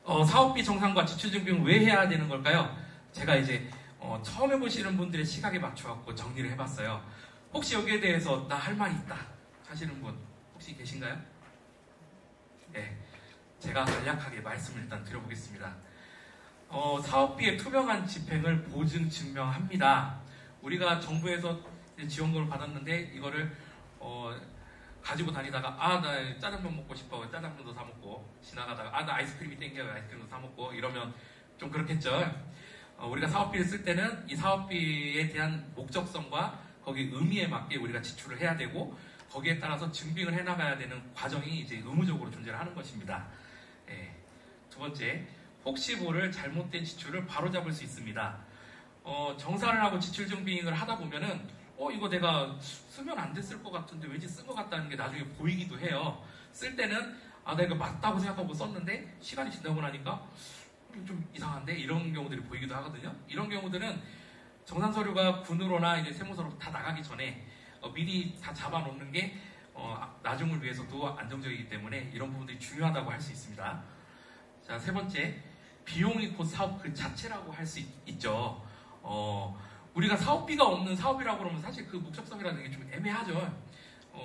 사업비 정산과 지출 증빙을 왜 해야 되는 걸까요? 제가 이제 처음 해보시는 분들의 시각에 맞춰갖고 정리를 해봤어요. 혹시 여기에 대해서 나 할 말이 있다 하시는 분 혹시 계신가요? 네, 제가 간략하게 말씀을 일단 드려보겠습니다. 사업비의 투명한 집행을 보증 증명합니다. 우리가 정부에서 지원금을 받았는데 이거를 가지고 다니다가 나 짜장면 먹고 싶어 짜장면도 사 먹고 지나가다가 나 아이스크림이 땡겨요 아이스크림도 사 먹고 이러면 좀 그렇겠죠. 우리가 사업비를 쓸 때는 이 사업비에 대한 목적성과 거기 의미에 맞게 우리가 지출을 해야 되고 거기에 따라서 증빙을 해나가야 되는 과정이 이제 의무적으로 존재를 하는 것입니다. 두 번째, 혹시 모를 잘못된 지출을 바로잡을 수 있습니다. 정산을 하고 지출 증빙을 하다 보면은 이거 내가 쓰면 안 됐을 것 같은데 왠지 쓴 것 같다는 게 나중에 보이기도 해요. 쓸 때는 내가 이거 맞다고 생각하고 썼는데 시간이 지나고 나니까 좀 이상한데 이런 경우들이 보이기도 하거든요. 이런 경우들은 정산 서류가 군으로나 이제 세무서로 다 나가기 전에 미리 다 잡아놓는 게 나중을 위해서도 안정적이기 때문에 이런 부분들이 중요하다고 할 수 있습니다. 자, 세 번째, 비용이 곧 사업 그 자체라고 할 수 있죠. 우리가 사업비가 없는 사업이라고 그러면 사실 그 목적성이라는 게 좀 애매하죠.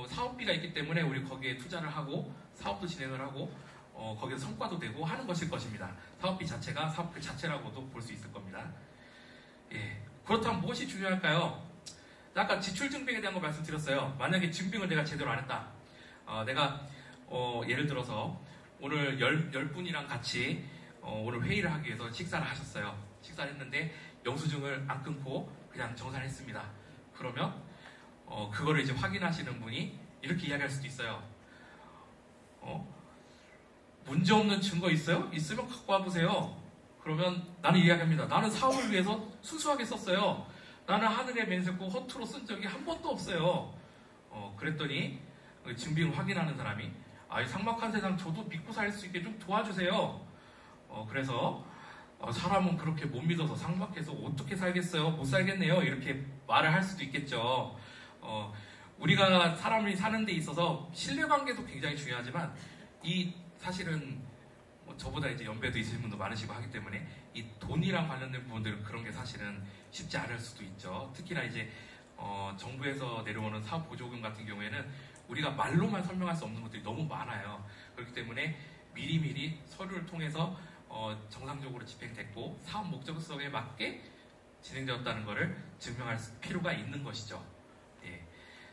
사업비가 있기 때문에 우리 거기에 투자를 하고 사업도 진행을 하고 거기서 성과도 되고 하는 것일 것입니다. 사업비 자체가 사업 그 자체라고도 볼 수 있을 겁니다. 그렇다면 무엇이 중요할까요? 아까 지출 증빙에 대한 거 말씀드렸어요. 만약에 증빙을 내가 제대로 안 했다. 내가 예를 들어서 오늘 10분이랑 같이 오늘 회의를 하기 위해서 식사를 하셨어요. 식사를 했는데 영수증을 안 끊고 그냥 정산했습니다. 그러면 그거를 이제 확인하시는 분이 이렇게 이야기할 수도 있어요. 문제 없는 증거 있어요? 있으면 갖고 와보세요. 그러면 나는 이야기합니다. 나는 사업을 위해서 순수하게 썼어요. 나는 하늘에 맨세고 허투루 쓴 적이 한 번도 없어요. 그랬더니 증빙을 확인하는 사람이 이 삭막한 세상 저도 믿고 살 수 있게 좀 도와주세요. 그래서 사람은 그렇게 못 믿어서 삭막해서 어떻게 살겠어요? 못 살겠네요. 이렇게 말을 할 수도 있겠죠. 우리가 사람이 사는 데 있어서 신뢰관계도 굉장히 중요하지만 이 사실은 저보다 이제 연배도 있으신 분도 많으시고 하기 때문에 이 돈이랑 관련된 부분들은 그런 게 사실은 쉽지 않을 수도 있죠. 특히나 이제 정부에서 내려오는 사업 보조금 같은 경우에는 우리가 말로만 설명할 수 없는 것들이 너무 많아요. 그렇기 때문에 미리미리 서류를 통해서 정상적으로 집행됐고 사업 목적성에 맞게 진행되었다는 것을 증명할 필요가 있는 것이죠.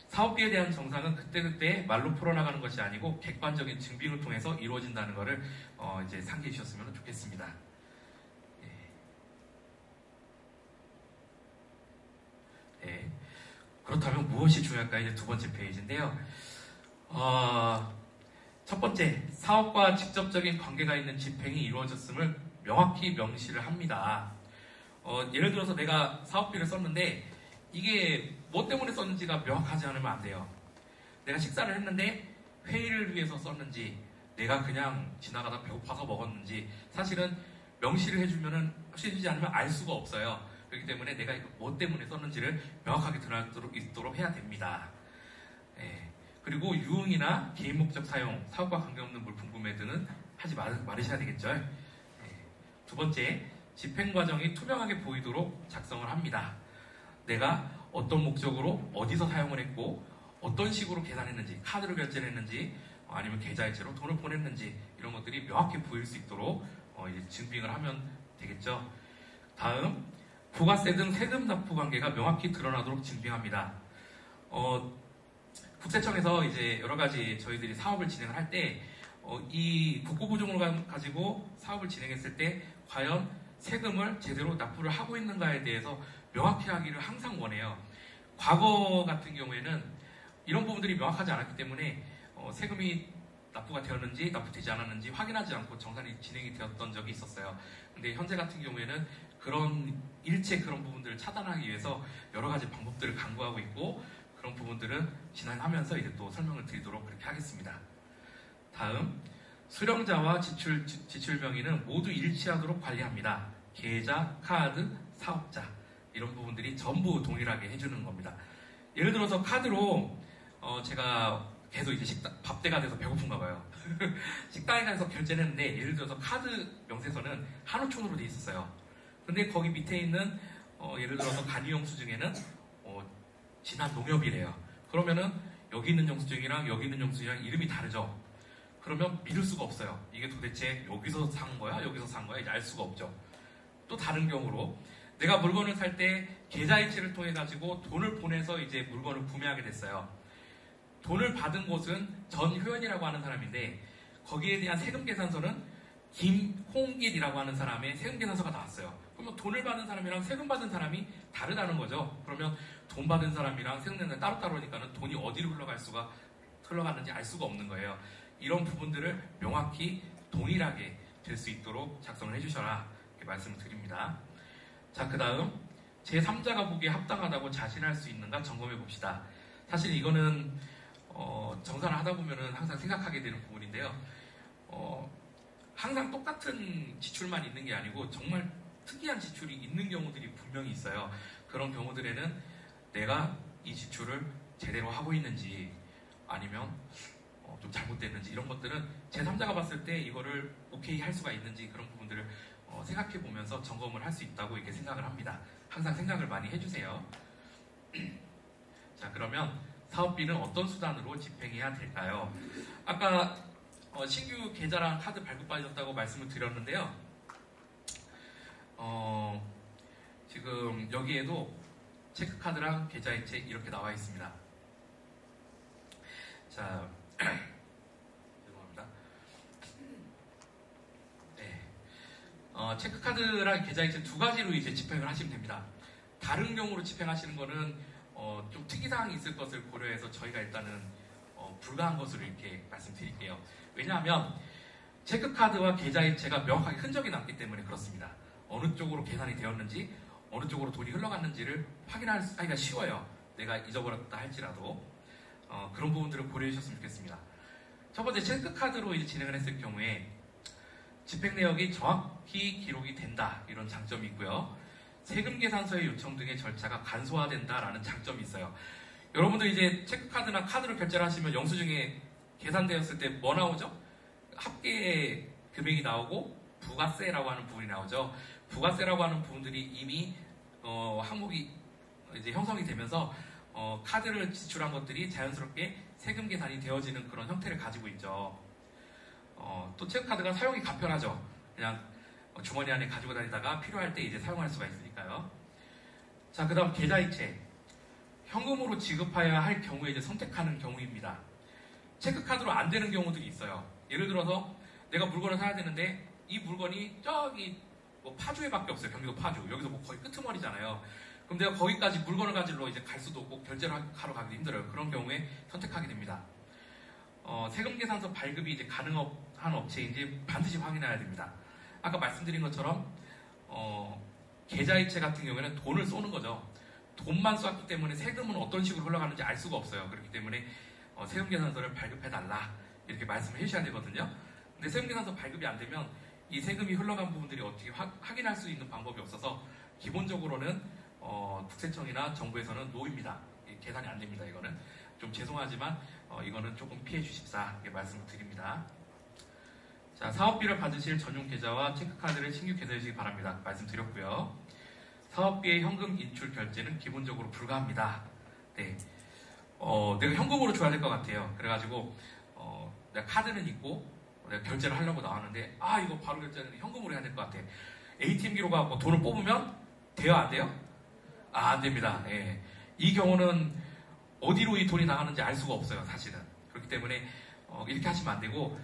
사업비에 대한 정상은 그때그때 말로 풀어나가는 것이 아니고 객관적인 증빙을 통해서 이루어진다는 것을 이제 상기해 주셨으면 좋겠습니다. 그렇다면 무엇이 중요할까? 이제 두 번째 페이지인데요. 첫 번째, 사업과 직접적인 관계가 있는 집행이 이루어졌음을 명확히 명시를 합니다. 예를 들어서 내가 사업비를 썼는데 이게 뭐 때문에 썼는지가 명확하지 않으면 안 돼요. 내가 식사를 했는데 회의를 위해서 썼는지 내가 그냥 지나가다 배고파서 먹었는지 사실은 명시를 해주지 않으면 알 수가 없어요. 그렇기 때문에 내가 이거 뭐 때문에 썼는지를 명확하게 드러날 수 있도록 해야 됩니다. 그리고 유흥이나 개인 목적 사용, 사업과 관계없는 물품 구매 등은 하지 말으셔야 되겠죠. 두 번째, 집행 과정이 투명하게 보이도록 작성을 합니다. 내가 어떤 목적으로 어디서 사용을 했고 어떤 식으로 계산했는지, 카드로 결제를 했는지 아니면 계좌이체로 돈을 보냈는지 이런 것들이 명확히 보일 수 있도록 이제 증빙을 하면 되겠죠. 다음, 부가세 등 세금 납부 관계가 명확히 드러나도록 증빙합니다. 국세청에서 이제 여러 가지 저희들이 사업을 진행을 할 때 이 국고보증을 가지고 사업을 진행했을 때 과연 세금을 제대로 납부를 하고 있는가에 대해서 명확히 하기를 항상 원해요. 과거 같은 경우에는 이런 부분들이 명확하지 않았기 때문에 세금이 납부가 되었는지 납부되지 않았는지 확인하지 않고 정산이 진행이 되었던 적이 있었어요. 근데 현재 같은 경우에는 일체 그런 부분들을 차단하기 위해서 여러 가지 방법들을 강구하고 있고 그런 부분들은 진행하면서 이제 또 설명을 드리도록 그렇게 하겠습니다. 다음, 수령자와 지출 명의는 모두 일치하도록 관리합니다. 계좌, 카드, 사업자 이런 부분들이 전부 동일하게 해주는 겁니다. 예를 들어서 카드로 제가 계속 이제 밥때가 돼서 배고픈가 봐요. 식당에 가서 결제를 했는데 예를 들어서 카드 명세서는 한우촌으로 돼 있었어요. 근데 거기 밑에 있는 예를 들어서 간이 영수증에는 진한 농협이래요. 그러면은 여기 있는 영수증이랑 여기 있는 영수증이랑 이름이 다르죠. 그러면 믿을 수가 없어요. 이게 도대체 여기서 산 거야? 여기서 산 거야? 이제 알 수가 없죠. 또 다른 경우로 내가 물건을 살 때 계좌이체를 통해 가지고 돈을 보내서 이제 물건을 구매하게 됐어요. 돈을 받은 곳은 전효연이라고 하는 사람인데 거기에 대한 세금 계산서는 김홍길이라고 하는 사람의 세금 계산서가 나왔어요. 그러면 돈을 받은 사람이랑 세금 받은 사람이 다르다는 거죠. 그러면 돈 받은 사람이랑 세금 내는 따로따로니까는 돈이 어디로 흘러갔는지 알 수가 없는 거예요. 이런 부분들을 명확히 동일하게 될 수 있도록 작성을 해주셔라 이렇게 말씀을 드립니다. 자, 그 다음 제3자가 보기에 합당하다고 자신할 수 있는가 점검해 봅시다. 사실 이거는 정산을 하다 보면은 항상 생각하게 되는 부분인데요. 항상 똑같은 지출만 있는 게 아니고 정말 특이한 지출이 있는 경우들이 분명히 있어요. 그런 경우들에는 내가 이 지출을 제대로 하고 있는지 아니면 좀 잘못됐는지 이런 것들은 제3자가 봤을 때 이거를 오케이 할 수가 있는지 그런 부분들을 생각해 보면서 점검을 할 수 있다고 이렇게 생각을 합니다. 항상 생각을 많이 해주세요. 자, 그러면 사업비는 어떤 수단으로 집행해야 될까요? 아까 신규 계좌랑 카드 발급받으셨다고 말씀을 드렸는데요. 지금 여기에도 체크카드랑 계좌이체 이렇게 나와 있습니다. 자, 죄송합니다. 네, 체크카드랑 계좌이체 두 가지로 이제 집행을 하시면 됩니다. 다른 경우로 집행하시는 거는 좀 특이사항이 있을 것을 고려해서 저희가 일단은 불가한 것으로 이렇게 말씀드릴게요. 왜냐하면 체크카드와 계좌이체가 명확하게 흔적이 남기 때문에 그렇습니다. 어느 쪽으로 계산이 되었는지 어느 쪽으로 돈이 흘러갔는지를 확인하기가 쉬워요. 내가 잊어버렸다 할지라도 그런 부분들을 고려해 주셨으면 좋겠습니다. 첫 번째 체크카드로 이제 진행을 했을 경우에 집행 내역이 정확히 기록이 된다 이런 장점이 있고요. 세금 계산서의 요청 등의 절차가 간소화된다라는 장점이 있어요. 여러분들 이제 체크카드나 카드로 결제를 하시면 영수증에 계산되었을 때 뭐 나오죠? 합계 금액이 나오고 부가세라고 하는 부분이 나오죠. 부가세라고 하는 부분들이 이미 항목이 이제 형성이 되면서 카드를 지출한 것들이 자연스럽게 세금 계산이 되어지는 그런 형태를 가지고 있죠. 또 체크카드가 사용이 간편하죠. 그냥 주머니 안에 가지고 다니다가 필요할 때 이제 사용할 수가 있으니까요. 자, 그 다음 계좌이체. 현금으로 지급해야 할 경우에 이제 선택하는 경우입니다. 체크카드로 안 되는 경우들이 있어요. 예를 들어서 내가 물건을 사야 되는데 이 물건이 저기 뭐 파주에 밖에 없어요. 경기도 파주. 여기서 뭐 거의 끄트머리잖아요. 그럼 내가 거기까지 물건을 가지러 이제 갈 수도 없고 결제를 하러 가기도 힘들어요. 그런 경우에 선택하게 됩니다. 세금 계산서 발급이 이제 가능한 업체인지 반드시 확인해야 됩니다. 아까 말씀드린 것처럼 계좌이체 같은 경우에는 돈을 쏘는 거죠. 돈만 쐈기 때문에 세금은 어떤 식으로 흘러가는지 알 수가 없어요. 그렇기 때문에 세금 계산서를 발급해달라 이렇게 말씀을 해주셔야 되거든요. 근데 세금 계산서 발급이 안 되면 이 세금이 흘러간 부분들이 어떻게 확인할 수 있는 방법이 없어서 기본적으로는 국세청이나 정부에서는 노입니다. 계산이 안 됩니다. 이거는 좀 죄송하지만 이거는 조금 피해 주십사 이렇게 말씀을 드립니다. 자, 사업비를 받으실 전용 계좌와 체크카드를 신규 개설하시기 바랍니다. 말씀드렸고요. 사업비의 현금 인출 결제는 기본적으로 불가합니다. 네, 내가 현금으로 줘야 될 것 같아요. 그래가지고 내가 카드는 있고 내가 결제를 하려고 나왔는데 이거 바로 결제는 현금으로 해야 될 것 같아. ATM기로 가고 돈을 뽑으면 돼요? 안 돼요? 안 됩니다. 네. 이 경우는 어디로 이 돈이 나가는지 알 수가 없어요. 사실은. 그렇기 때문에 이렇게 하시면 안 되고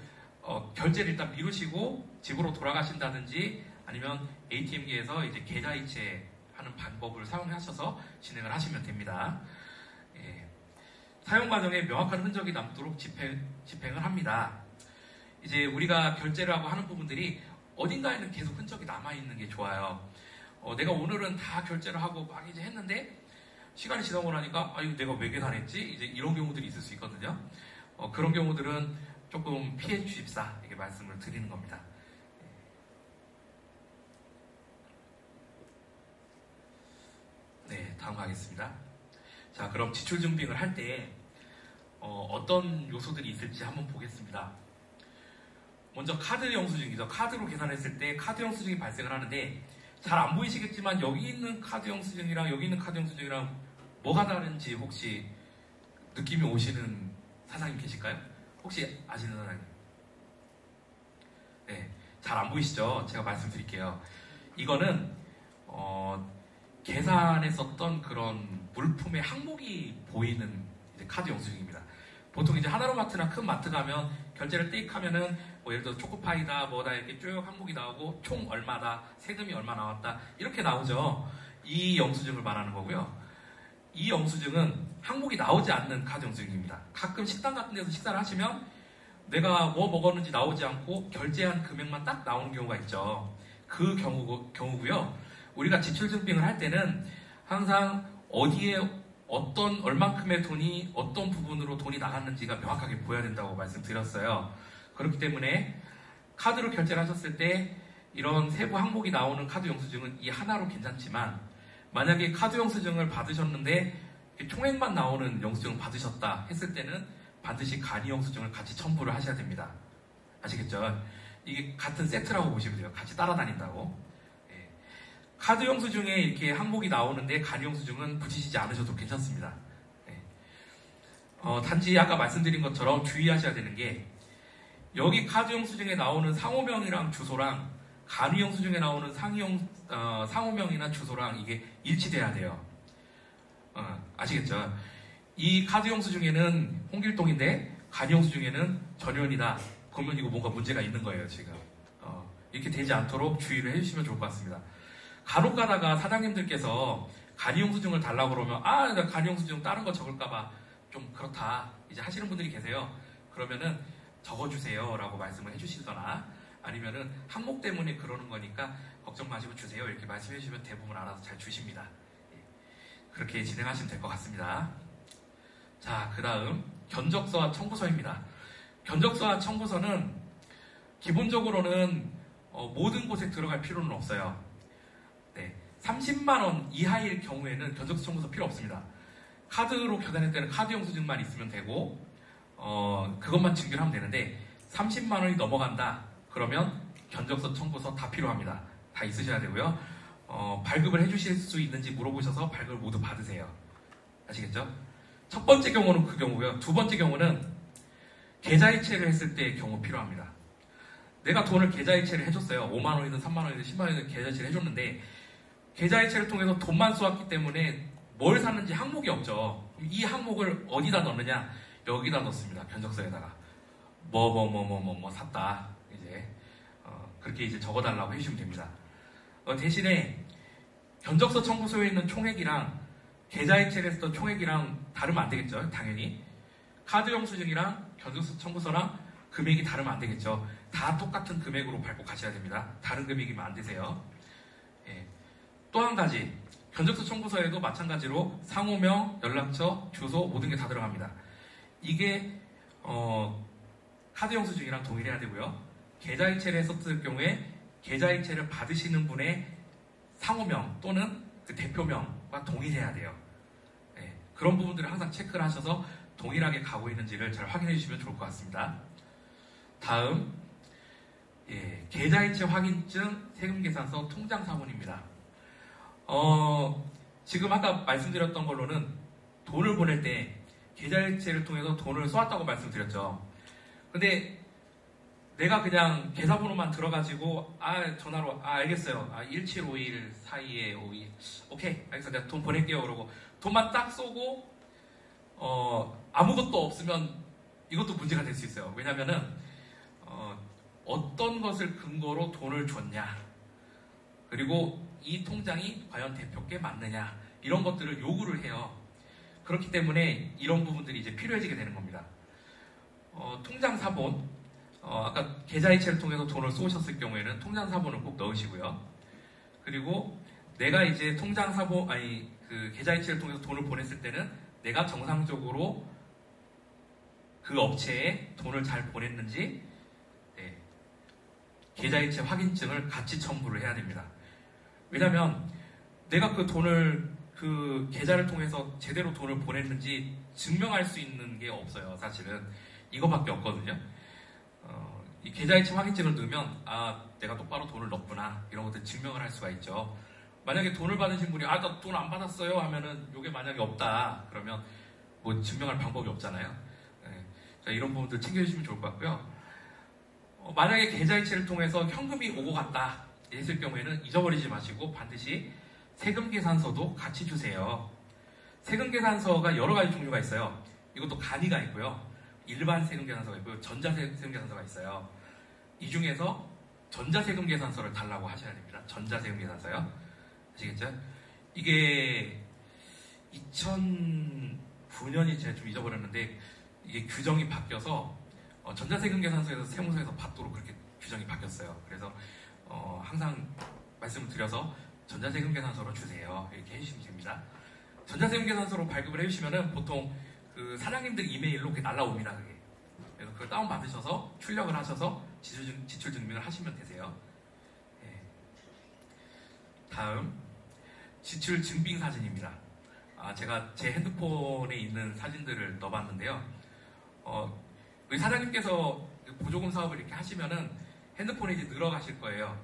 결제를 일단 미루시고 집으로 돌아가신다든지 아니면 ATM기에서 이제 계좌이체 하는 방법을 사용하셔서 진행을 하시면 됩니다. 예. 사용 과정에 명확한 흔적이 남도록 집행을 합니다. 이제 우리가 결제를 하고 하는 부분들이 어딘가에는 계속 흔적이 남아있는 게 좋아요. 내가 오늘은 다 결제를 하고 막 이제 했는데 시간이 지나고 나니까 이거 내가 왜 계산했지? 이제 이런 경우들이 있을 수 있거든요. 그런 경우들은 조금 피해 주십사 이렇게 말씀을 드리는 겁니다. 네, 다음 가겠습니다. 자, 그럼 지출 증빙을 할 때 어떤 요소들이 있을지 한번 보겠습니다. 먼저 카드 영수증이죠. 카드로 계산했을 때 카드 영수증이 발생을 하는데 잘 안 보이시겠지만 여기 있는 카드 영수증이랑 여기 있는 카드 영수증이랑 뭐가 다른지 혹시 느낌이 오시는 사장님 계실까요? 혹시 아시는 사장님? 네, 잘 안 보이시죠? 제가 말씀드릴게요. 이거는 계산에 썼던 그런 물품의 항목이 보이는 이제 카드 영수증입니다. 보통 이제 하나로마트나 큰 마트 가면 결제를 띡 하면은 뭐 예를 들어 초코파이다 뭐다 이렇게 쭉 항목이 나오고 총 얼마다 세금이 얼마 나왔다 이렇게 나오죠. 이 영수증을 말하는 거고요. 이 영수증은 항목이 나오지 않는 카드 영수증입니다. 가끔 식당 같은 데서 식사를 하시면 내가 뭐 먹었는지 나오지 않고 결제한 금액만 딱 나오는 경우가 있죠. 그 경우고요. 우리가 지출증빙을 할 때는 항상 어디에 어떤 얼만큼의 돈이 어떤 부분으로 돈이 나갔는지가 명확하게 보여야 된다고 말씀드렸어요. 그렇기 때문에 카드로 결제를 하셨을 때 이런 세부 항목이 나오는 카드 영수증은 이 하나로 괜찮지만 만약에 카드 영수증을 받으셨는데 총액만 나오는 영수증을 받으셨다 했을 때는 반드시 간이 영수증을 같이 첨부를 하셔야 됩니다. 아시겠죠? 이게 같은 세트라고 보시면 돼요. 같이 따라다닌다고. 카드 영수증에 이렇게 항목이 나오는데 간이 영수증은 붙이시지 않으셔도 괜찮습니다. 단지 아까 말씀드린 것처럼 주의하셔야 되는 게 여기 카드 영수증에 나오는 상호명이랑 주소랑 간이 영수증에 나오는 상호명이나 주소랑 이게 일치돼야 돼요. 아시겠죠? 이 카드 영수증에는 홍길동인데 간이 영수증에는 전현이다. 그러면 이거 뭔가 문제가 있는 거예요, 지금. 이렇게 되지 않도록 주의를 해주시면 좋을 것 같습니다. 간혹 가다가 사장님들께서 간이 영수증을 달라고 그러면 나 간이 영수증 다른 거 적을까봐 좀 그렇다 이제 하시는 분들이 계세요. 그러면은 적어주세요 라고 말씀을 해주시거나 아니면은 항목 때문에 그러는 거니까 걱정 마시고 주세요 이렇게 말씀해 주시면 대부분 알아서 잘 주십니다. 그렇게 진행하시면 될 것 같습니다. 자, 그 다음 견적서와 청구서입니다. 견적서와 청구서는 기본적으로는 모든 곳에 들어갈 필요는 없어요. 30만원 이하일 경우에는 견적서 청구서 필요 없습니다. 카드로 계산할 때는 카드 영수증만 있으면 되고 그것만 증빙을 하면 되는데 30만원이 넘어간다 그러면 견적서 청구서 다 필요합니다. 다 있으셔야 되고요. 발급을 해주실 수 있는지 물어보셔서 발급을 모두 받으세요. 아시겠죠? 첫 번째 경우는 그 경우고요. 두 번째 경우는 계좌이체를 했을 때의 경우 필요합니다. 내가 돈을 계좌이체를 해줬어요. 5만원이든 3만원이든 10만원이든 계좌이체를 해줬는데 계좌이체를 통해서 돈만 쏘았기 때문에 뭘 샀는지 항목이 없죠. 이 항목을 어디다 넣느냐? 여기다 넣습니다. 견적서에다가 뭐 샀다. 이제 그렇게 이제 적어달라고 해주시면 됩니다. 대신에 견적서 청구서에 있는 총액이랑 계좌이체를 했던 총액이랑 다르면 안 되겠죠. 당연히 카드 영수증이랑 견적서 청구서랑 금액이 다르면 안 되겠죠. 다 똑같은 금액으로 밟고 가셔야 됩니다. 다른 금액이면 안 되세요. 또 한 가지 견적서 청구서에도 마찬가지로 상호명, 연락처, 주소 모든 게 다 들어갑니다. 이게 카드 영수증이랑 동일해야 되고요. 계좌이체를 했었을 경우에 계좌이체를 받으시는 분의 상호명 또는 그 대표명과 동일해야 돼요. 그런 부분들을 항상 체크를 하셔서 동일하게 가고 있는지를 잘 확인해 주시면 좋을 것 같습니다. 다음 계좌이체 확인증 세금계산서 통장사본입니다. 지금 아까 말씀드렸던 걸로는 돈을 보낼 때 계좌이체를 통해서 돈을 쏘았다고 말씀드렸죠. 근데 내가 그냥 계좌번호만 들어가지고 전화로 알겠어요. 1751 사이에 52 오케이 알겠어 내가 돈 보낼게요 그러고 돈만 딱 쏘고 아무것도 없으면 이것도 문제가 될 수 있어요. 왜냐면은 어떤 것을 근거로 돈을 줬냐 그리고 이 통장이 과연 대표께 맞느냐 이런 것들을 요구를 해요. 그렇기 때문에 이런 부분들이 이제 필요해지게 되는 겁니다. 통장사본 아까 계좌이체를 통해서 돈을 쏘셨을 경우에는 통장사본을 꼭 넣으시고요. 그리고 내가 이제 통장사본 그 계좌이체를 통해서 돈을 보냈을 때는 내가 정상적으로 그 업체에 돈을 잘 보냈는지 계좌이체 확인증을 같이 첨부를 해야 됩니다. 왜냐면 내가 그 돈을 그 계좌를 통해서 제대로 돈을 보냈는지 증명할 수 있는 게 없어요. 사실은 이거밖에 없거든요. 이 계좌이체 확인증을 넣으면 내가 똑바로 돈을 넣었구나 이런 것들 증명을 할 수가 있죠. 만약에 돈을 받으신 분이 나 돈 안 받았어요 하면은 이게 만약에 없다 그러면 뭐 증명할 방법이 없잖아요. 자, 이런 부분들 챙겨주시면 좋을 것 같고요. 만약에 계좌이체를 통해서 현금이 오고 갔다 했을 경우에는 잊어버리지 마시고 반드시 세금계산서도 같이 주세요. 세금계산서가 여러 가지 종류가 있어요. 이것도 간이가 있고요. 일반 세금계산서가 있고요. 전자세금계산서가 있어요. 이 중에서 전자세금계산서를 달라고 하셔야 됩니다. 전자세금계산서요. 아시겠죠? 이게 2009년이 제가 좀 잊어버렸는데 이게 규정이 바뀌어서 전자세금계산서에서 세무서에서 받도록 그렇게 규정이 바뀌었어요. 그래서 항상 말씀을 드려서 전자세금계산서로 주세요. 이렇게 해주시면 됩니다. 전자세금계산서로 발급을 해주시면은 보통 그 사장님들 이메일로 그게 날라옵니다. 그게. 그래서 그걸 다운받으셔서 출력을 하셔서 지출 증명을 하시면 되세요. 네. 다음 지출 증빙 사진입니다. 제가 제 핸드폰에 있는 사진들을 넣어봤는데요. 우리 사장님께서 보조금 사업을 이렇게 하시면은 핸드폰에 이제 늘어가실 거예요.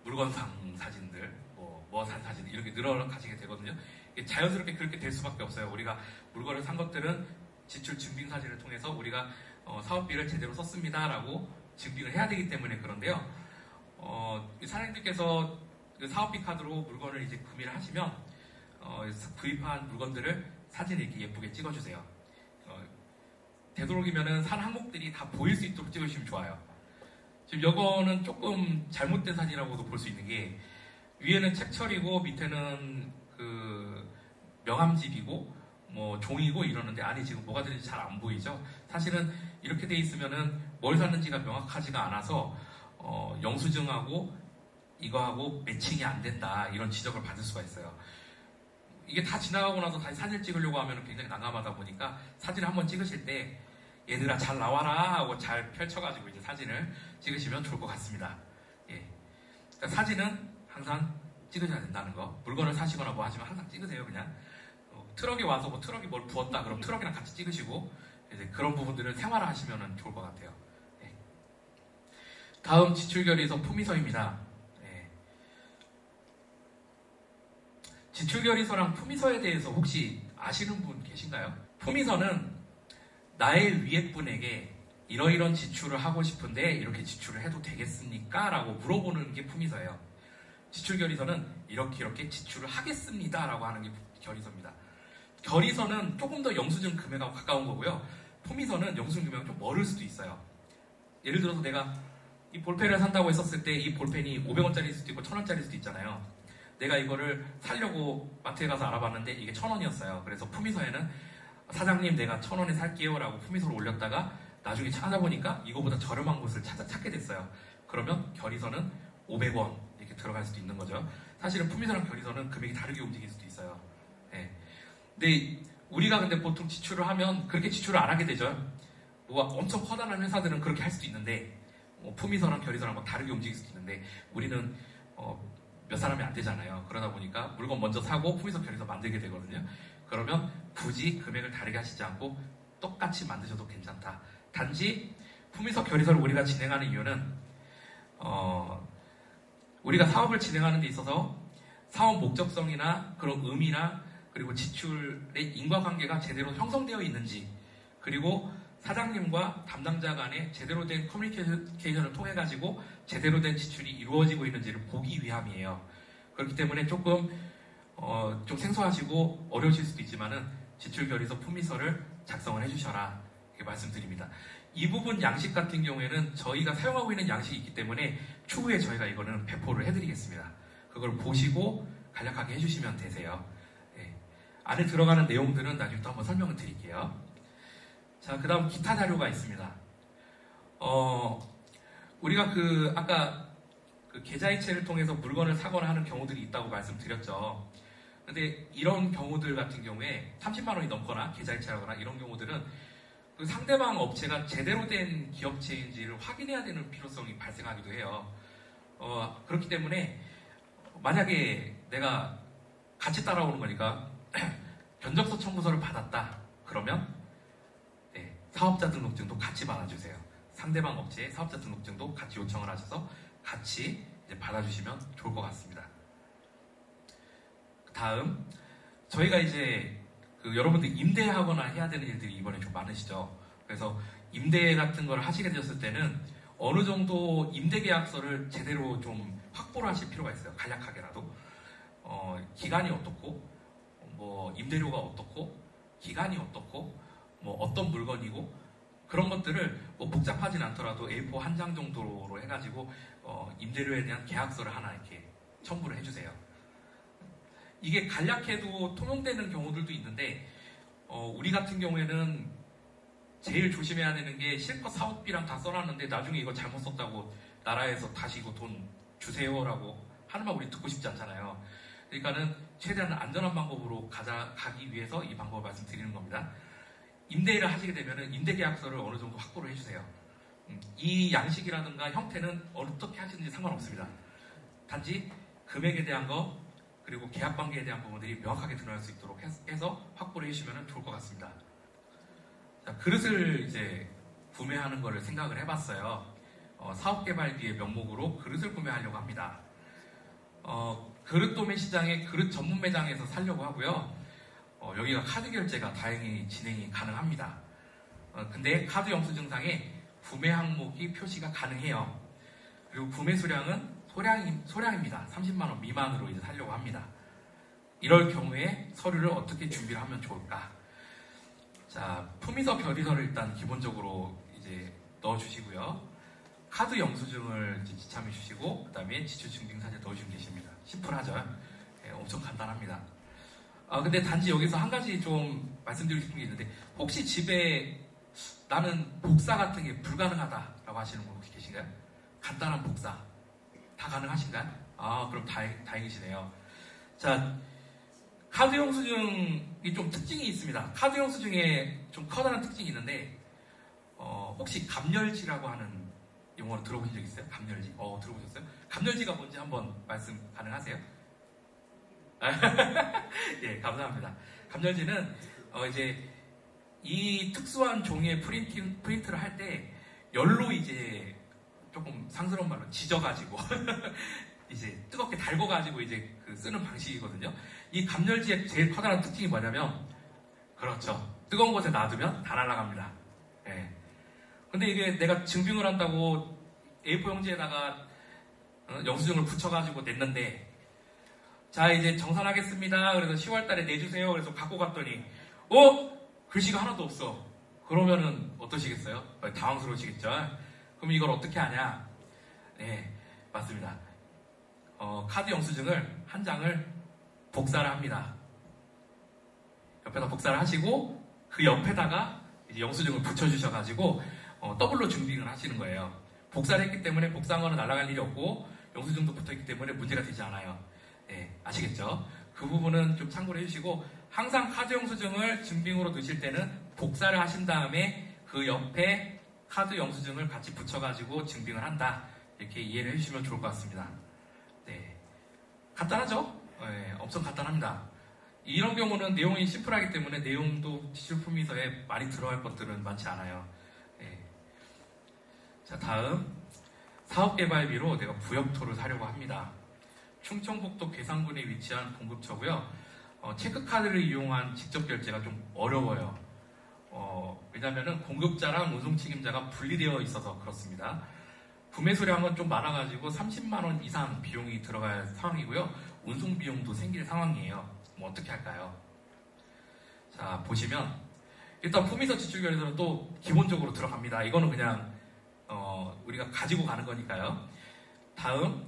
물건상 사진들, 뭐 산 사진들 이렇게 늘어가시게 되거든요. 자연스럽게 그렇게 될 수밖에 없어요. 우리가 물건을 산 것들은 지출 증빙 사진을 통해서 우리가 사업비를 제대로 썼습니다라고 증빙을 해야 되기 때문에 그런데요. 사장님들께서 그 사업비 카드로 물건을 이제 구매를 하시면 구입한 물건들을 사진을 이렇게 예쁘게 찍어주세요. 되도록이면은 산 항목들이 다 보일 수 있도록 찍어주시면 좋아요. 지금 이거는 조금 잘못된 사진이라고도 볼 수 있는 게 위에는 책철이고 밑에는 그 명함집이고 뭐 종이고 이러는데 안에 지금 뭐가 들는지 잘 안 보이죠? 사실은 이렇게 돼 있으면은 뭘 샀는지가 명확하지가 않아서 영수증하고 이거하고 매칭이 안 된다 이런 지적을 받을 수가 있어요. 이게 다 지나가고 나서 다시 사진을 찍으려고 하면 굉장히 난감하다 보니까 사진을 한번 찍으실 때 얘들아 잘 나와라 하고 잘 펼쳐가지고 이제 사진을 찍으시면 좋을 것 같습니다. 예. 그러니까 사진은 항상 찍으셔야 된다는 거. 물건을 사시거나 뭐 하시면 항상 찍으세요. 그냥 트럭에 와서 뭐 트럭이 뭘 부었다 그럼 트럭이랑 같이 찍으시고 이제 그런 부분들을 생활화하시면 좋을 것 같아요. 예. 다음 지출결의서 품위서입니다. 예. 지출결의서랑 품위서에 대해서 혹시 아시는 분 계신가요? 품위서는 나의 위에 분에게 이러이런 지출을 하고 싶은데 이렇게 지출을 해도 되겠습니까? 라고 물어보는 게 품위서예요. 지출결의서는 이렇게 지출을 하겠습니다 라고 하는 게 결의서입니다. 결의서는 조금 더 영수증 금액하고 가까운 거고요. 품위서는 영수증 금액이 좀 멀을 수도 있어요. 예를 들어서 내가 이 볼펜을 산다고 했었을 때 이 볼펜이 500원짜리일 수도 있고 1000원짜리일 수도 있잖아요. 내가 이거를 사려고 마트에 가서 알아봤는데 이게 1000원이었어요. 그래서 품위서에는 사장님 내가 1000원에 살게요 라고 품위서를 올렸다가 나중에 찾아보니까 이거보다 저렴한 곳을 찾게 됐어요. 그러면 결의서는 500원 이렇게 들어갈 수도 있는 거죠. 사실은 품위서랑 결의서는 금액이 다르게 움직일 수도 있어요. 네. 근데 우리가 근데 보통 지출을 하면 그렇게 지출을 안 하게 되죠. 뭐 엄청 커다란 회사들은 그렇게 할 수도 있는데 품위서랑 결의서랑 막 다르게 움직일 수도 있는데 우리는 몇 사람이 안 되잖아요. 그러다 보니까 물건 먼저 사고 품위서 결의서 만들게 되거든요. 그러면 굳이 금액을 다르게 하시지 않고 똑같이 만드셔도 괜찮다. 단지 품위서 결의서를 우리가 진행하는 이유는 우리가 사업을 진행하는 데 있어서 사업 목적성이나 그런 의미나 그리고 지출의 인과관계가 제대로 형성되어 있는지 그리고 사장님과 담당자 간에 제대로 된 커뮤니케이션을 통해 가지고 제대로 된 지출이 이루어지고 있는지를 보기 위함이에요. 그렇기 때문에 조금 좀 생소하시고 어려우실 수도 있지만은 지출결의서 품위서를 작성을 해주셔라 이렇게 말씀드립니다. 이 부분 양식 같은 경우에는 저희가 사용하고 있는 양식이 있기 때문에 추후에 저희가 이거는 배포를 해드리겠습니다. 그걸 보시고 간략하게 해주시면 되세요. 네. 안에 들어가는 내용들은 나중에 또 한번 설명을 드릴게요. 자, 그 다음 기타 자료가 있습니다. 우리가 아까 계좌이체를 통해서 물건을 사거나 하는 경우들이 있다고 말씀드렸죠. 근데 이런 경우들 같은 경우에 30만 원이 넘거나 계좌이체하거나 이런 경우들은 그 상대방 업체가 제대로 된 기업체인지를 확인해야 되는 필요성이 발생하기도 해요. 그렇기 때문에 만약에 내가 같이 따라오는 거니까 견적서 청구서를 받았다 그러면 사업자 등록증도 같이 받아주세요. 상대방 업체의 사업자 등록증도 같이 요청을 하셔서 같이 이제 받아주시면 좋을 것 같습니다. 다음, 저희가 이제 여러분들 임대하거나 해야 되는 일들이 이번에 좀 많으시죠. 그래서 임대 같은 걸 하시게 되었을 때는 어느 정도 임대계약서를 제대로 좀 확보를 하실 필요가 있어요. 간략하게라도. 기간이 어떻고, 뭐 임대료가 어떻고, 기간이 어떻고, 뭐 어떤 물건이고, 그런 것들을 뭐 복잡하진 않더라도 A4 한 장 정도로 해가지고 임대료에 대한 계약서를 하나 이렇게 첨부를 해주세요. 이게 간략해도 통용되는 경우들도 있는데 우리 같은 경우에는 제일 조심해야 되는 게 실컷 사업비랑 다 써놨는데 나중에 이거 잘못 썼다고 나라에서 다시 이거 돈 주세요라고 하는 말 우리 듣고 싶지 않잖아요. 그러니까는 최대한 안전한 방법으로 가기 위해서 이 방법을 말씀드리는 겁니다. 임대를 하시게 되면 임대계약서를 어느 정도 확보를 해주세요. 이 양식이라든가 형태는 어떻게 하시는지 상관없습니다. 단지 금액에 대한 거 그리고 계약관계에 대한 부분들이 명확하게 드러날 수 있도록 해서 확보를 해주시면 좋을 것 같습니다. 자, 그릇을 이제 구매하는 거를 생각을 해봤어요. 사업개발비의 명목으로 그릇을 구매하려고 합니다. 그릇 도매 시장의 그릇 전문 매장에서 사려고 하고요. 여기가 카드 결제가 다행히 진행이 가능합니다. 근데 카드 영수증상에 구매 항목이 표시가 가능해요. 그리고 구매 수량은 소량입니다. 30만 원 미만으로 이제 사려고 합니다. 이럴 경우에 서류를 어떻게 준비를 하면 좋을까? 자, 품위서 별의서를 일단 기본적으로 이제 넣어주시고요. 카드 영수증을 지참해 주시고, 그 다음에 지출증빙사진 넣어주시면 되십니다. 심플하죠? 네, 엄청 간단합니다. 근데 단지 여기서 한 가지 좀 말씀드리고 싶은 게 있는데, 혹시 집에 나는 복사 같은 게 불가능하다라고 하시는 분 혹시 계신가요? 간단한 복사. 다 가능하신가요? 그럼 다행이시네요. 자, 카드 영수증이 좀 특징이 있습니다. 카드 영수증에 좀 커다란 특징이 있는데, 혹시 감열지라고 하는 용어를 들어보신 적 있어요? 감열지. 들어보셨어요? 감열지가 뭔지 한번 말씀 가능하세요? 예, 감사합니다. 감열지는 이제 이 특수한 종이의 프린트를 할 때 열로 이제 조금 상스러운 말로 지져가지고 이제 뜨겁게 달궈가지고 이제 쓰는 방식이거든요. 이 감열지의 제일 커다란 특징이 뭐냐면, 그렇죠, 뜨거운 곳에 놔두면 다 날아갑니다. 예. 근데 이게 내가 증빙을 한다고 A4 용지에다가 영수증을 붙여가지고 냈는데, 자 이제 정산하겠습니다. 그래서 10월달에 내주세요. 그래서 갖고 갔더니 글씨가 하나도 없어. 그러면은 어떠시겠어요? 당황스러우시겠죠? 그럼 이걸 어떻게 하냐? 네, 맞습니다. 카드 영수증을 한 장을 복사를 합니다. 옆에다 복사를 하시고 그 옆에다가 이제 영수증을 붙여주셔가지고 더블로 증빙을 하시는 거예요. 복사를 했기 때문에 복사한 거는 날아갈 일이 없고 영수증도 붙어있기 때문에 문제가 되지 않아요. 네, 아시겠죠? 그 부분은 좀 참고를 해주시고, 항상 카드 영수증을 증빙으로 넣으실 때는 복사를 하신 다음에 그 옆에 카드 영수증을 같이 붙여가지고 증빙을 한다. 이렇게 이해를 해주시면 좋을 것 같습니다. 네, 간단하죠? 네, 엄청 간단합니다. 이런 경우는 내용이 심플하기 때문에 내용도 지출품위서에 많이 들어갈 것들은 많지 않아요. 네. 자, 다음 사업개발비로 내가 부역토를 사려고 합니다. 충청북도 괴산군에 위치한 공급처고요. 체크카드를 이용한 직접 결제가 좀 어려워요. 왜냐하면 공급자랑 운송 책임자가 분리되어 있어서 그렇습니다. 구매 수량은 좀 많아가지고 30만 원 이상 비용이 들어갈 상황이고요. 운송 비용도 생길 상황이에요. 뭐 어떻게 할까요? 자, 보시면 일단 품위서 지출 결제는 또 기본적으로 들어갑니다. 이거는 그냥 우리가 가지고 가는 거니까요. 다음,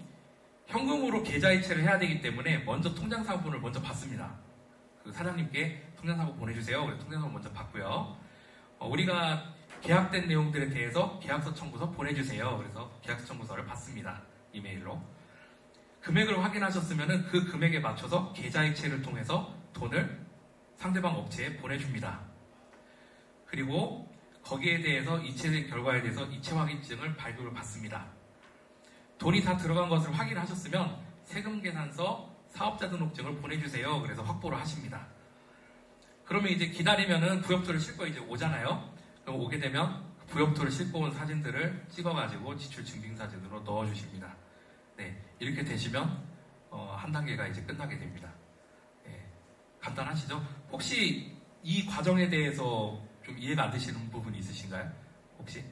현금으로 계좌이체를 해야 되기 때문에 먼저 통장사본을 먼저 받습니다. 그 사장님께 통장사본 보내주세요. 그래서 통장사본 먼저 받고요. 우리가 계약된 내용들에 대해서 계약서 청구서 보내주세요. 그래서 계약서 청구서를 받습니다. 이메일로. 금액을 확인하셨으면 그 금액에 맞춰서 계좌이체를 통해서 돈을 상대방 업체에 보내줍니다. 그리고 거기에 대해서 이체 결과에 대해서 이체 확인증을 발급을 받습니다. 돈이 다 들어간 것을 확인하셨으면 세금계산서, 사업자 등록증을 보내주세요. 그래서 확보를 하십니다. 그러면 이제 기다리면은 부역토를 싣고 이제 오잖아요. 그럼 오게 되면 부엽토를 싣고 온 사진들을 찍어가지고 지출 증빙사진으로 넣어주십니다. 네, 이렇게 되시면 한 단계가 이제 끝나게 됩니다. 네, 간단하시죠? 혹시 이 과정에 대해서 좀 이해가 안 되시는 부분이 있으신가요? 혹시?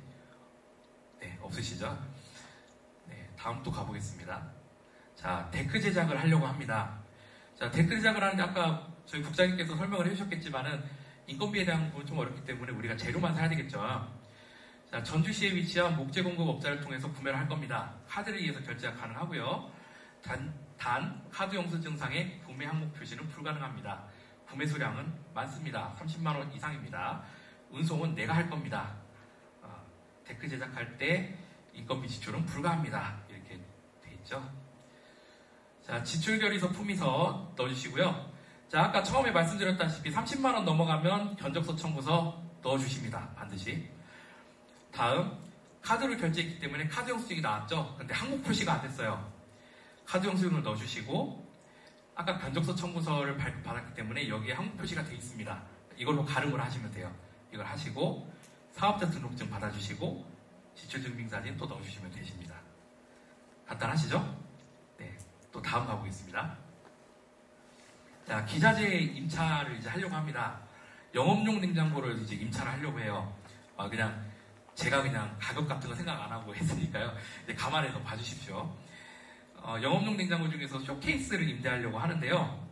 네, 없으시죠? 네, 다음 또 가보겠습니다. 자, 데크 제작을 하려고 합니다. 자, 데크 제작을 하는데 아까 저희 국장님께서 설명을 해주셨겠지만은 인건비에 대한 부분 좀 어렵기 때문에 우리가 재료만 사야 되겠죠. 자, 전주시에 위치한 목재 공급 업자를 통해서 구매를 할 겁니다. 카드를 이용해서 결제가 가능하고요. 단 카드 영수증상의 구매 항목 표시는 불가능합니다. 구매 수량은 많습니다. 30만원 이상입니다. 운송은 내가 할 겁니다. 데크 제작할 때 인건비 지출은 불가합니다. 이렇게 돼 있죠. 자, 지출결의서 품위서 넣어주시고요. 자, 아까 처음에 말씀드렸다시피 30만원 넘어가면 견적서 청구서 넣어주십니다. 반드시. 다음, 카드로 결제했기 때문에 카드 영수증이 나왔죠. 근데 항목 표시가 안 됐어요. 카드 영수증을 넣어주시고 아까 견적서 청구서를 발급받았기 때문에 여기에 항목 표시가 되어 있습니다. 이걸로 가름을 하시면 돼요. 이걸 하시고 사업자 등록증 받아주시고 지출증빙사진 또 넣어주시면 되십니다. 간단하시죠? 네, 또 다음 가보겠습니다. 자, 기자재 임차를 이제 하려고 합니다. 영업용 냉장고를 이제 임차를 하려고 해요. 제가 그냥 가격 같은 거 생각 안 하고 했으니까요. 이제 감안해서 봐주십시오. 영업용 냉장고 중에서 쇼케이스를 임대하려고 하는데요.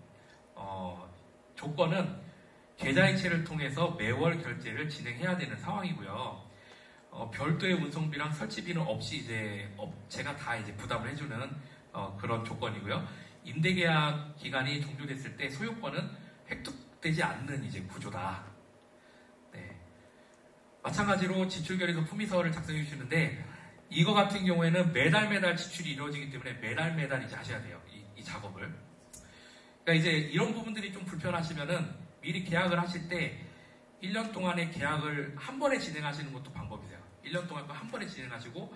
조건은 계좌이체를 통해서 매월 결제를 진행해야 되는 상황이고요. 별도의 운송비랑 설치비는 없이 이제 업체가 다 이제 부담을 해주는 그런 조건이고요. 임대계약 기간이 종료됐을 때 소유권은 획득되지 않는 이제 구조다. 네. 마찬가지로 지출결의서 품위서를 작성해 주시는데 이거 같은 경우에는 매달 지출이 이루어지기 때문에 매달 이제 하셔야 돼요. 이 작업을. 그러니까 이제 이런 부분들이 좀 불편하시면은 미리 계약을 하실 때 1년 동안의 계약을 한 번에 진행하시는 것도 방법이세요. 1년 동안 한 번에 진행하시고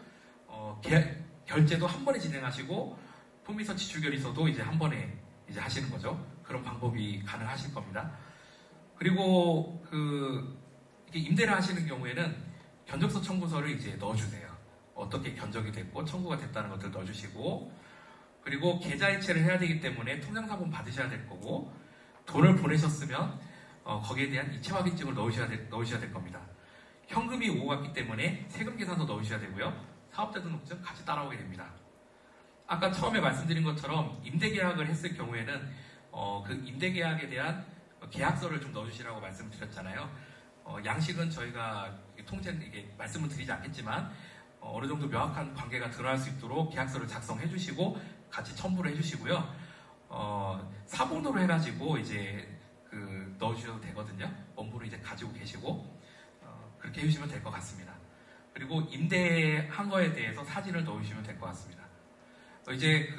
결제도 한 번에 진행하시고 품위서 지출결의서도 이제 한 번에 이제 하시는 거죠. 그런 방법이 가능하실 겁니다. 그리고 이렇게 임대를 하시는 경우에는 견적서 청구서를 이제 넣어주세요. 어떻게 견적이 됐고 청구가 됐다는 것들 넣어주시고 그리고 계좌이체를 해야 되기 때문에 통장사본 받으셔야 될 거고 돈을 보내셨으면 거기에 대한 이체 확인증을 넣으셔야 될 겁니다. 현금이 오고 갔기 때문에 세금 계산서 넣으셔야 되고요. 사업자 등록증 같이 따라오게 됩니다. 아까 처음에 말씀드린 것처럼 임대계약을 했을 경우에는 그 임대계약에 대한 계약서를 좀 넣어주시라고 말씀을 드렸잖아요. 양식은 저희가 이게 말씀을 드리지 않겠지만 어느 정도 명확한 관계가 드러날 수 있도록 계약서를 작성해 주시고 같이 첨부를 해 주시고요. 사본으로 해가지고 이제 넣어주셔도 되거든요. 원본을 이제 가지고 계시고 그렇게 해주시면 될 것 같습니다. 그리고 임대한 거에 대해서 사진을 넣어주시면 될 것 같습니다. 이제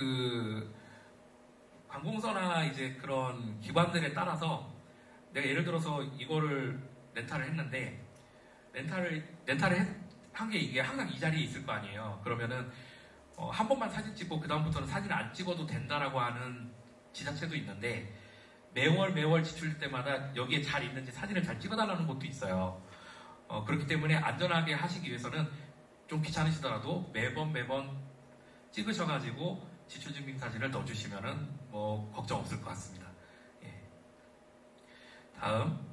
관공서나 이제 그런 기관들에 따라서 내가 예를 들어서 이거를 렌탈을 했는데 렌탈을 한 게 이게 항상 이 자리에 있을 거 아니에요. 그러면은 한 번만 사진 찍고 그 다음부터는 사진 안 찍어도 된다라고 하는 지자체도 있는데 매월 지출 때마다 여기에 잘 있는지 사진을 잘 찍어달라는 곳도 있어요. 그렇기 때문에 안전하게 하시기 위해서는 좀 귀찮으시더라도 매번 찍으셔가지고 지출증빙 사진을 넣어주시면은 걱정 없을 것 같습니다. 예. 다음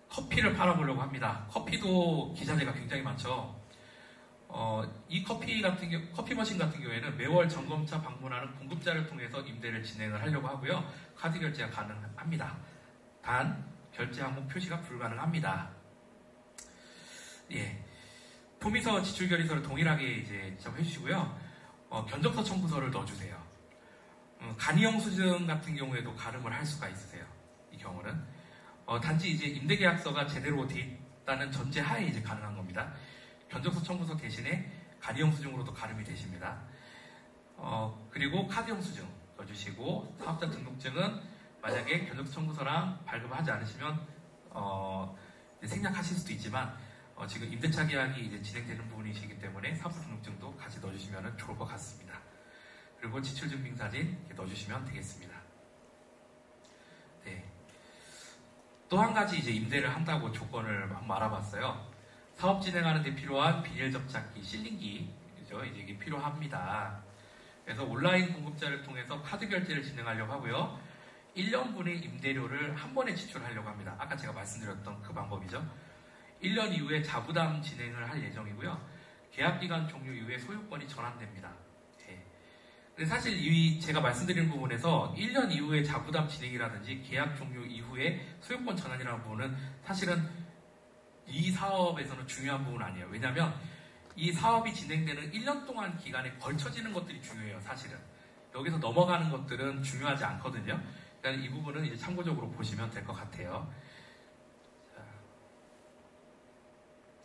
커피를 팔아보려고 합니다. 커피도 기자재가 굉장히 많죠. 이 커피 머신 같은 경우에는 매월 점검차 방문하는 공급자를 통해서 임대를 진행을 하려고 하고요. 카드 결제가 가능합니다. 단 결제 항목 표시가 불가능합니다. 예. 품위서 지출결의서를 동일하게 이제 지정해 주시고요. 견적서 청구서를 넣어주세요. 간이영수증 같은 경우에도 가름을 할 수가 있으세요. 이 경우는 단지 이제 임대계약서가 제대로 돼 있다는 전제하에 이제 가능한 겁니다. 견적서 청구서 대신에 간이영수증으로도 가름이 되십니다. 그리고 카드영수증 넣어주시고 사업자 등록증은 만약에 견적서 청구서랑 발급을 하지 않으시면 생략하실 수도 있지만 지금 임대차 계약이 이제 진행되는 부분이시기 때문에 사업자 등록증도 같이 넣어주시면 좋을 것 같습니다. 그리고 지출증빙사진 넣어주시면 되겠습니다. 네. 또 한 가지 이제 임대를 한다고 조건을 한번 알아봤어요. 사업 진행하는 데 필요한 비닐 접착기, 실링기, 그죠? 이제 이게 필요합니다. 그래서 온라인 공급자를 통해서 카드 결제를 진행하려고 하고요. 1년분의 임대료를 한 번에 지출하려고 합니다. 아까 제가 말씀드렸던 그 방법이죠. 1년 이후에 자부담 진행을 할 예정이고요. 계약기간 종료 이후에 소유권이 전환됩니다. 예. 근데 사실 이 제가 말씀드린 부분에서 1년 이후에 자부담 진행이라든지 계약 종료 이후에 소유권 전환이라는 부분은 사실은 이 사업에서는 중요한 부분은 아니에요. 왜냐하면 이 사업이 진행되는 1년 동안 기간에 걸쳐지는 것들이 중요해요. 사실은. 여기서 넘어가는 것들은 중요하지 않거든요. 그러니까 이 부분은 이제 참고적으로 보시면 될 것 같아요.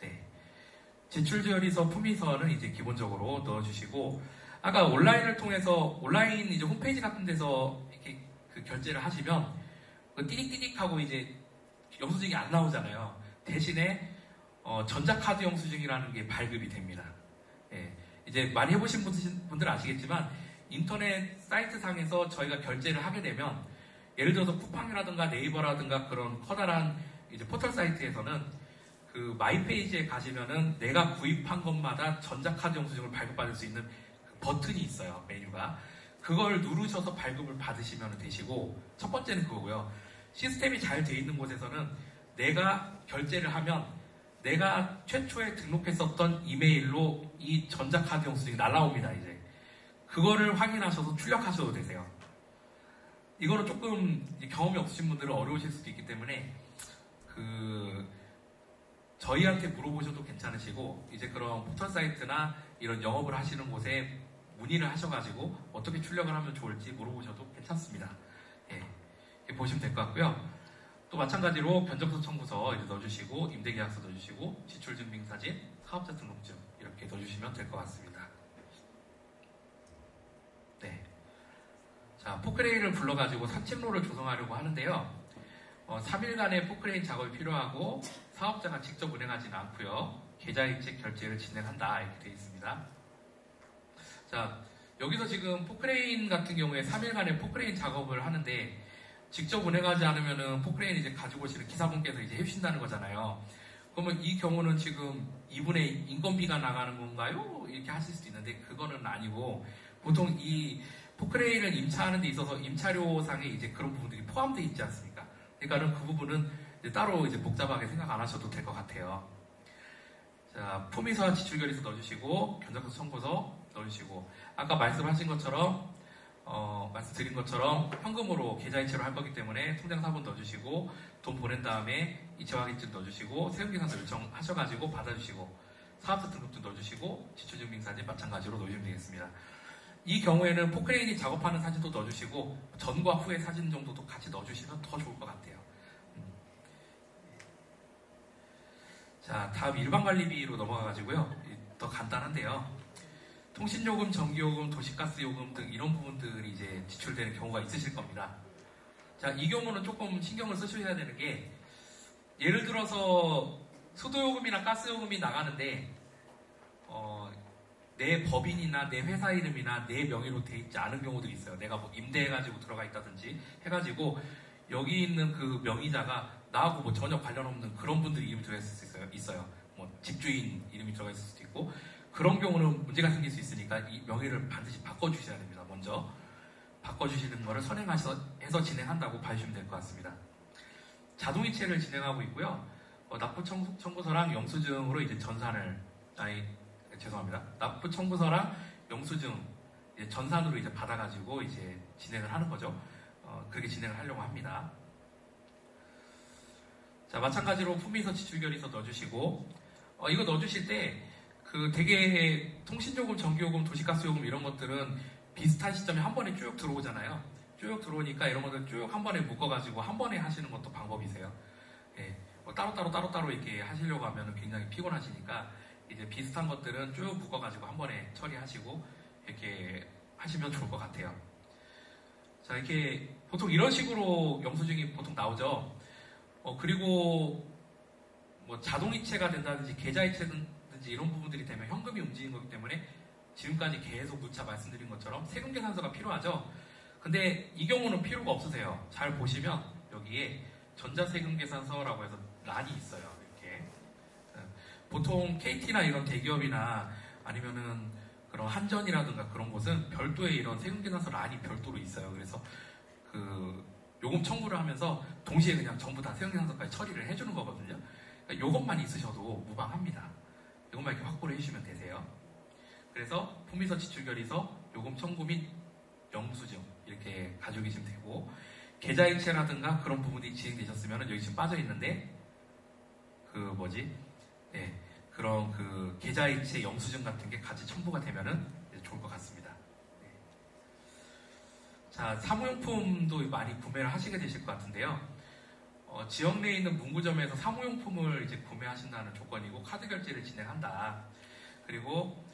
네. 제출지원서 품위서는 이제 기본적으로 넣어주시고, 아까 온라인을 통해서 온라인 이제 홈페이지 같은 데서 이렇게 그 결제를 하시면 그 띠릭띠릭하고 이제 영수증이 안 나오잖아요. 대신에 전자카드 영수증이라는 게 발급이 됩니다. 예. 이제 많이 해보신 분들은 아시겠지만 인터넷 사이트 상에서 저희가 결제를 하게 되면 예를 들어서 쿠팡이라든가 네이버라든가 그런 커다란 이제 포털 사이트에서는 그 마이페이지에 가시면은 내가 구입한 것마다 전자카드 영수증을 발급받을 수 있는 그 버튼이 있어요. 메뉴가. 그걸 누르셔서 발급을 받으시면 되시고, 첫 번째는 그거고요. 시스템이 잘 돼 있는 곳에서는 내가 결제를 하면 내가 최초에 등록했었던 이메일로 이 전자카드 영수증이 날라옵니다. 이제 그거를 확인하셔서 출력하셔도 되세요. 이거는 조금 경험이 없으신 분들은 어려우실 수도 있기 때문에 저희한테 물어보셔도 괜찮으시고, 이제 그런 포털 사이트나 이런 영업을 하시는 곳에 문의를 하셔가지고 어떻게 출력을 하면 좋을지 물어보셔도 괜찮습니다. 예, 이렇게 보시면 될 것 같고요. 또 마찬가지로 변정서 청구서 이제 넣어주시고, 임대계약서 넣어주시고, 지출증빙사진, 사업자 등록증 이렇게 넣어주시면 될 것 같습니다. 네. 자, 포크레인을 불러가지고 산책로를 조성하려고 하는데요. 3일간의 포크레인 작업이 필요하고 사업자가 직접 운행하지는 않고요. 계좌이체 결제를 진행한다 이렇게 되어 있습니다. 자, 여기서 지금 포크레인 같은 경우에 3일간의 포크레인 작업을 하는데 직접 운행하지 않으면은 포크레인 이제 가지고 오시는 기사분께서 이제 해주신다는 거잖아요. 그러면 이 경우는 지금 이분의 인건비가 나가는 건가요? 이렇게 하실 수도 있는데 그거는 아니고, 보통 이 포크레인을 임차하는 데 있어서 임차료상에 이제 그런 부분들이 포함되어 있지 않습니까? 그러니까는 그 부분은 이제 따로 이제 복잡하게 생각 안 하셔도 될 것 같아요. 자, 품위서 지출결의서 넣어주시고, 견적서 청구서 넣어주시고, 아까 말씀하신 것처럼 말씀드린 것처럼 현금으로 계좌이체로 할 거기 때문에 통장 사본 넣어주시고, 돈 보낸 다음에 이체 확인증 넣어주시고, 세금계산서 요청하셔가지고 받아주시고, 사업자 등록증 넣어주시고, 지출증빙사진 마찬가지로 넣으시면 되겠습니다. 이 경우에는 포크레인이 작업하는 사진도 넣어주시고 전과 후의 사진 정도도 같이 넣어주시면 더 좋을 것 같아요. 자, 다음 일반관리비로 넘어가가지고요. 더 간단한데요. 통신요금, 전기요금, 도시가스요금 등 이런 부분들이 이제 지출되는 경우가 있으실 겁니다. 자, 이 경우는 조금 신경을 쓰셔야 되는 게, 예를 들어서 수도요금이나 가스요금이 나가는데 내 법인이나 내 회사 이름이나 내 명의로 돼 있지 않은 경우도 있어요. 내가 뭐 임대해가지고 들어가 있다든지 해가지고 여기 있는 그 명의자가 나하고 뭐 전혀 관련 없는 그런 분들이 이름이 들어있을 수 있어요. 뭐 집주인 이름이 들어가 있을 수도 있고, 그런 경우는 문제가 생길 수 있으니까 이 명의를 반드시 바꿔주셔야 됩니다. 먼저 바꿔주시는 거를 선행해서 진행한다고 봐주시면 될 것 같습니다. 자동이체를 진행하고 있고요. 납부 청구서랑 영수증으로 이제 납부 청구서랑 영수증 전산으로 이제 받아가지고 이제 진행을 하는 거죠. 그렇게 진행을 하려고 합니다. 자, 마찬가지로 품위서 지출결의서 넣어주시고, 이거 넣어주실 때 되게 통신요금, 전기요금, 도시가스요금 이런 것들은 비슷한 시점에 한 번에 쭉 들어오잖아요. 쭉 들어오니까 이런 것들 쭉 한 번에 묶어가지고 한 번에 하시는 것도 방법이세요. 예, 따로따로 이렇게 하시려고 하면 굉장히 피곤하시니까 이제 비슷한 것들은 쭉 묶어가지고 한 번에 처리하시고 이렇게 하시면 좋을 것 같아요. 자, 이렇게 보통 이런 식으로 영수증이 보통 나오죠. 그리고 뭐 자동이체가 된다든지 계좌이체든지 이런 부분들이 되면 현금이 움직이는 거기 때문에 지금까지 계속 누차 말씀드린 것처럼 세금계산서가 필요하죠. 근데 이 경우는 필요가 없으세요. 잘 보시면 여기에 전자세금계산서라고 해서 란이 있어요. 이렇게 보통 KT나 이런 대기업이나 아니면은 그런 한전이라든가 그런 곳은 별도의 이런 세금계산서 란이 별도로 있어요. 그래서 그 요금 청구를 하면서 동시에 그냥 전부 다 세금계산서까지 처리를 해주는 거거든요. 그러니까 요것만 있으셔도 무방합니다. 요것만 이렇게 확보를 해주시면 되세요. 그래서 품위서 지출결의서, 요금 청구 및 영수증 이렇게 가지고 계시면 되고, 계좌이체라든가 그런 부분이 진행되셨으면 여기 지금 빠져 있는데 그런 그 계좌이체 영수증 같은 게 같이 첨부가 되면은 좋을 것 같습니다. 네. 자, 사무용품도 많이 구매를 하시게 되실 것 같은데요. 지역 내에 있는 문구점에서 사무용품을 이제 구매하신다는 조건이고, 카드 결제를 진행한다. 그리고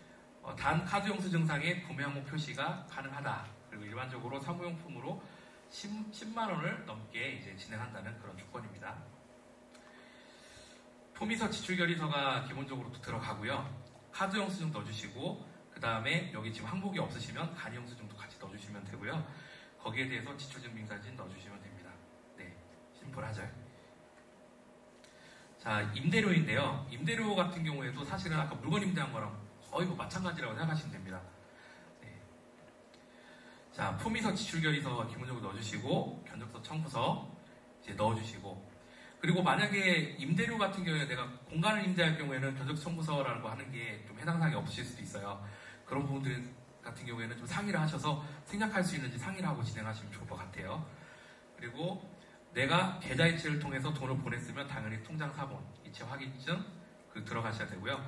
단 카드 영수증상의 구매 항목 표시가 가능하다. 그리고 일반적으로 사무용품으로 10만 원을 넘게 이제 진행한다는 그런 조건입니다. 품위서 지출결의서가 기본적으로 들어가고요. 카드 영수증 넣어주시고, 그 다음에 여기 지금 항목이 없으시면 간이 영수증도 같이 넣어주시면 되고요. 거기에 대해서 지출증빙사진 넣어주시면 됩니다. 네, 심플하죠. 자, 임대료인데요. 임대료 같은 경우에도 사실은 아까 물건 임대한 거랑 거의 뭐 마찬가지라고 생각하시면 됩니다. 네. 자, 품위서 지출결의서 기본적으로 넣어주시고, 견적서 청구서 이제 넣어주시고, 그리고 만약에 임대료 같은 경우에 내가 공간을 임대할 경우에는 견적 청구서라고 하는 게 좀 해당 사항이 없으실 수도 있어요. 그런 부분들 같은 경우에는 좀 상의를 하셔서 생략할 수 있는지 상의를 하고 진행하시면 좋을 것 같아요. 그리고 내가 계좌이체를 통해서 돈을 보냈으면 당연히 통장 사본, 이체 확인증 들어가셔야 되고요.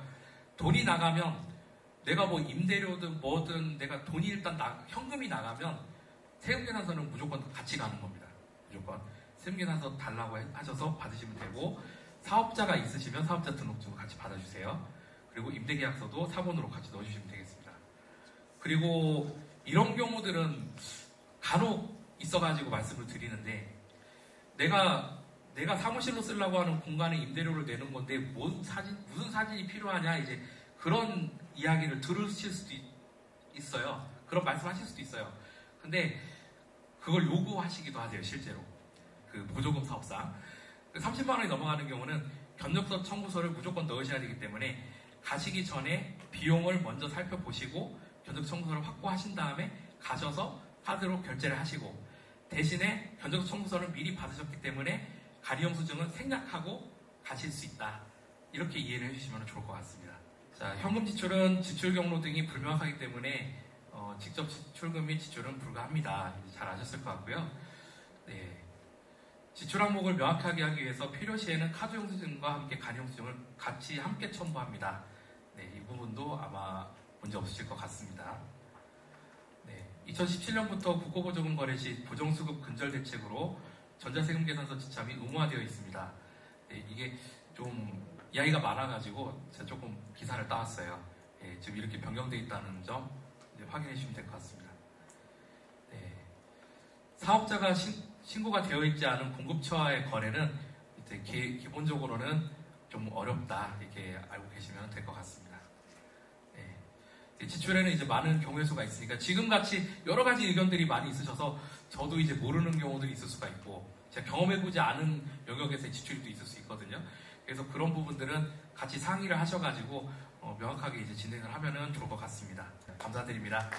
돈이 나가면 내가 뭐 임대료든 뭐든 내가 돈이 일단 현금이 나가면 세금계산서는 무조건 같이 가는 겁니다. 무조건. 세금계산서 달라고 하셔서 받으시면 되고, 사업자가 있으시면 사업자 등록증을 같이 받아주세요. 그리고 임대계약서도 사본으로 같이 넣어주시면 되겠습니다. 그리고 이런 경우들은 간혹 있어가지고 말씀을 드리는데, 내가 사무실로 쓰려고 하는 공간에 임대료를 내는 건데 무슨 사진이 필요하냐, 이제 그런 이야기를 들으실 수도 있어요. 그런 말씀하실 수도 있어요. 근데 그걸 요구하시기도 하세요, 실제로. 그 보조금 사업상 30만 원이 넘어가는 경우는 견적서 청구서를 무조건 넣으셔야 되기 때문에 가시기 전에 비용을 먼저 살펴보시고 견적 청구서를 확보하신 다음에 가셔서 카드로 결제를 하시고, 대신에 견적서 청구서를 미리 받으셨기 때문에 간이영수증은 생략하고 가실 수 있다. 이렇게 이해를 해주시면 좋을 것 같습니다. 자, 현금 지출은 지출 경로 등이 불명확하기 때문에 직접 지출금 및 지출은 불가합니다. 잘 아셨을 것 같고요. 네. 지출 항목을 명확하게 하기 위해서 필요시에는 카드 영수증과 함께 간이 영수증을 같이 함께 첨부합니다. 네, 이 부분도 아마 문제 없으실 것 같습니다. 네, 2017년부터 국고보조금 거래 시 부정수급 근절 대책으로 전자세금계산서 지참이 의무화되어 있습니다. 네, 이게 좀 이야기가 많아가지고 제가 조금 기사를 따왔어요. 네, 지금 이렇게 변경되어 있다는 점 확인해 주시면 될 것 같습니다. 네, 사업자가 신고가 되어 있지 않은 공급처와의 거래는 이제 기본적으로는 좀 어렵다, 이렇게 알고 계시면 될 것 같습니다. 네. 지출에는 이제 많은 경우의 수가 있으니까 지금같이 여러 가지 의견들이 많이 있으셔서 저도 이제 모르는 경우들이 있을 수가 있고, 제가 경험해보지 않은 영역에서의 지출이 또 있을 수 있거든요. 그래서 그런 부분들은 같이 상의를 하셔가지고 명확하게 이제 진행을 하면은 좋을 것 같습니다. 감사드립니다.